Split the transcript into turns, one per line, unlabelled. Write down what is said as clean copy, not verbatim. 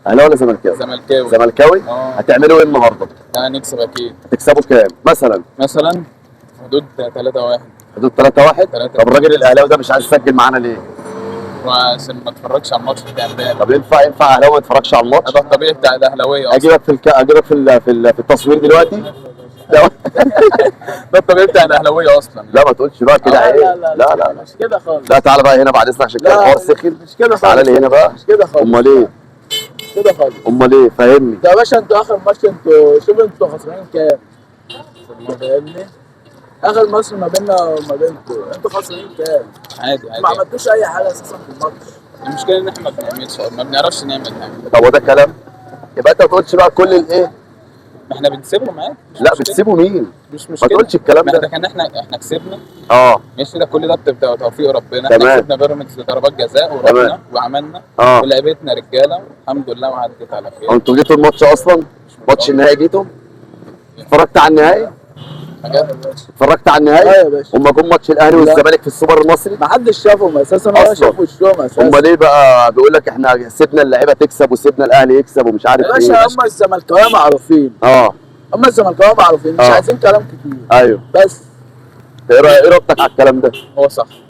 اهلاوي ولا زملكاوي؟
زملكاوي.
زملكاوي؟ هتعملوا ايه النهارده؟
هنكسب اكيد.
تكسبوا كام مثلا؟
مثلا حدود 3-1.
حدود 3-1.
3-1.
طب الراجل الاهلاوي ده مش عايز يسجل معانا ليه؟
عشان ما اتفرجش على الماتش بتاع امبارح.
طب ينفع اهلاوي ما يتفرجش على الماتش؟
ده الطبيعي بتاع الاهلاويه اصلا.
اجيبك في التصوير دلوقتي؟ لا
ده الطبيعي بتاع الاهلاويه اصلا.
لا ما تقولش بقى كده عيب.
لا مش كده خالص.
لا تعالى بقى هنا بعد اذنك عشان كده الحوار سخن.
مش كده خالص.
تعالى لي هنا بقى.
مش كده خالص.
امال ايه؟
مش كده خالص.
امال ايه؟ فهمني.
ده يا باشا انتوا اخر ماتش شوف انتوا خسرانين كام؟ فاهمني؟ اخر ماتش ما بيننا وما بينكم انتوا خسرانين كام؟
عادي
ما عملتوش اي حاجه اساسا في الماتش.
المشكله ان احنا ما بنعملش، ما بنعرفش نعمل حاجه.
طب وده كلام؟ يبقى انت ما تقولش بقى كل الايه؟
ما احنا بنسيبهم عادي.
لا بتسيبوا مين؟
مش
ما
مشكله.
تقولش الكلام
ما
ده.
ده كان احنا كسبنا.
ماشي،
ده كل ده بتبقى توفيق ربنا.
تمام.
احنا كسبنا بيراميدز ضربات جزاء ورحنا وعملنا ولعبتنا رجاله والحمد لله وعدت على خير.
انتوا جيتوا الماتش اصلا؟ ماتش النهائي جيتوا؟ اتفرجت على النهائي؟ اتفرجت على النهائي؟
ايوه يا باشا.
هما جم ماتش الاهلي والزمالك في السوبر المصري؟
ما حدش شافهم اساسا ولا شافوا وشهم اساسا.
امال ليه بقى بيقول لك احنا سيبنا اللعيبه تكسب وسيبنا الاهلي يكسب ومش عارف
يا
ايه؟
باشا هم الزملكاويه معروفين. هم الزملكاويه معروفين مش عايزين كلام كتير.
ايوه.
بس
ايه رايك على الكلام ده؟
هو صح.